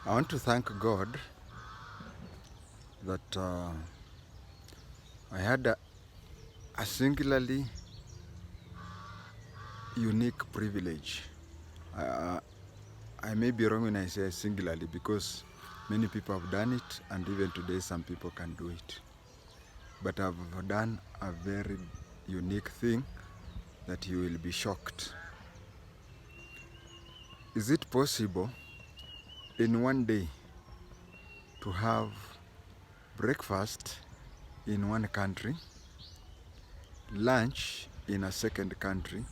I want to thank God that I had a singularly unique privilege. Uh, I may be wrong when I say singularly because many people have done it, and even today some people can do it. But I've done a very unique thing that you will be shocked. Is it possible in one day to have breakfast in one country, lunch in a second country,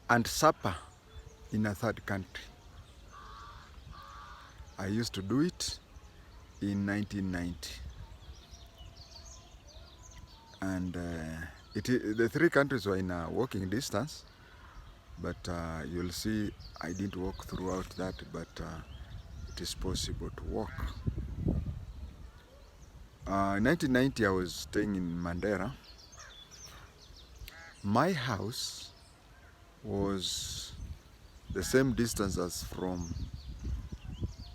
and supper in a third country? I used to do it in 1990, and the three countries were in a walking distance, but you'll see I didn't walk throughout that, but it is possible to walk. In 1990 I was staying in Mandera. My house was the same distance as from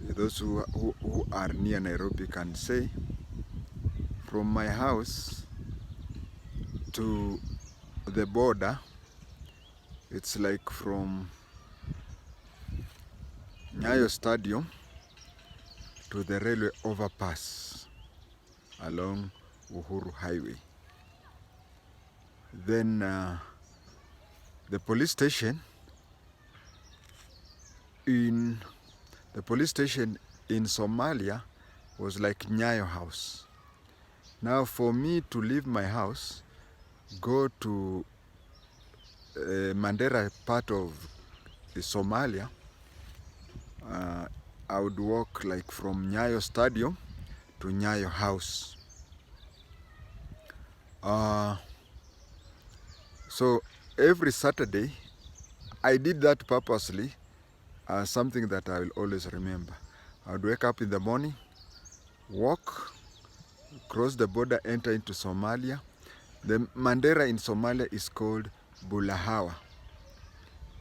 those who are near Nairobi can say, from my house to the border, it's like from Nyayo Stadium to the railway overpass along Uhuru Highway. Then the police station in Somalia was like Nyayo House. Now for me to leave my house, go to Mandera part of Somalia, I would walk like from Nyayo Stadium to Nyayo House. So every Saturday, I did that purposely as something that I will always remember. I would wake up in the morning, walk, cross the border, enter into Somalia. The Mandera in Somalia is called Bulahawa.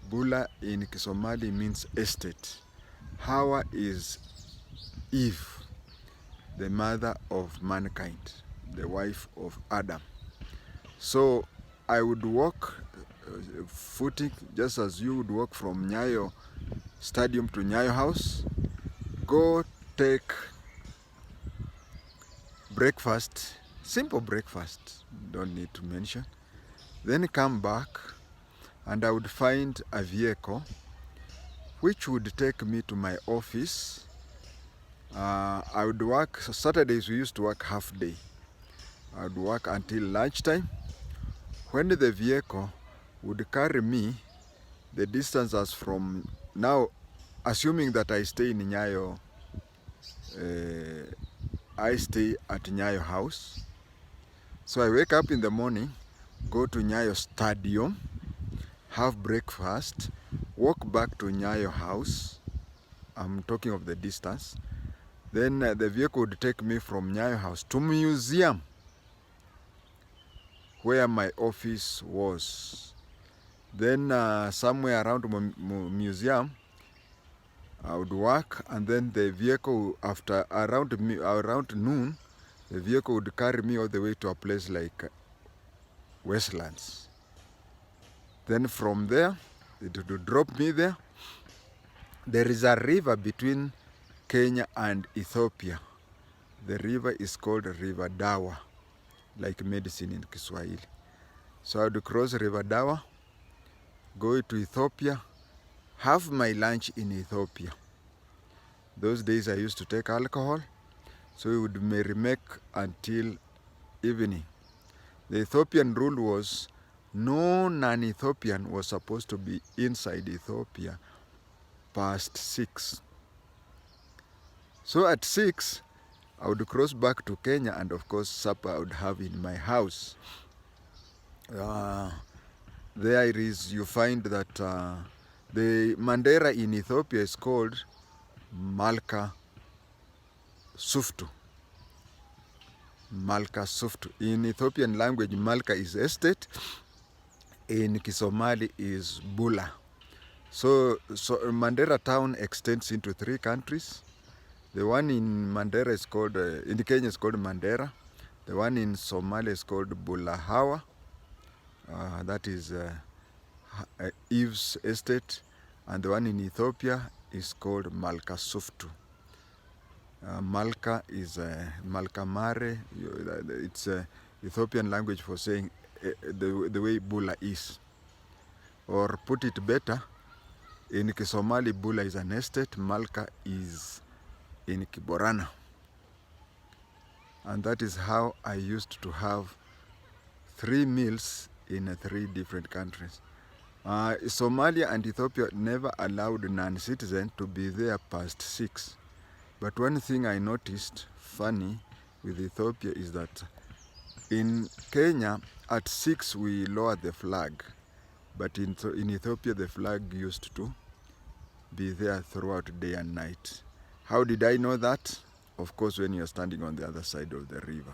Bula in Kisomali means estate. Hawa is Eve, the mother of mankind, the wife of Adam. So I would walk footing just as you would walk from Nyayo Stadium to Nyayo House, go take breakfast, simple breakfast, don't need to mention, then come back, and I would find a vehicle which would take me to my office. I would work, Saturdays we used to work half day. I would work until lunchtime, when the vehicle would carry me the distance as from now, assuming that I stay in Nyayo, I stay at Nyayo House. So I wake up in the morning, go to Nyayo Stadium, have breakfast, walk back to Nyayo House. I'm talking of the distance. Then the vehicle would take me from Nyayo House to museum, where my office was. Then somewhere around museum, I would work, and then the vehicle, after around noon, the vehicle would carry me all the way to a place like Westlands. Then from there, it would drop me there. There is a river between Kenya and Ethiopia. The river is called River Dawa, like medicine in Kiswahili. So I would cross River Dawa, go to Ethiopia, have my lunch in Ethiopia. Those days I used to take alcohol, so we would merry-make until evening. The Ethiopian rule was no non-Ethiopian was supposed to be inside Ethiopia past 6. So at 6, I would cross back to Kenya, and of course supper I would have in my house. There it is, you find that the Mandera in Ethiopia is called Malka Suftu. Malka Suftu. In Ethiopian language, Malka is estate. In Kisomali is Bula. So Mandera town extends into 3 countries. The one in Mandera is called, in Kenya is called Mandera. The one in Somalia is called Bulahawa. That is Eve's estate. And the one in Ethiopia is called Malkasuftu. Malka is Malka Mare. It's Ethiopian language for saying the way Bula is. Or put it better, in Kisomali, Bula is an estate, Malka is in Kiborana. And that is how I used to have 3 meals in 3 different countries. Somalia and Ethiopia never allowed non-citizens to be there past 6. But one thing I noticed funny with Ethiopia is that in Kenya, at 6 we lower the flag. But in Ethiopia, the flag used to be there throughout day and night. How did I know that? Of course, when you're standing on the other side of the river.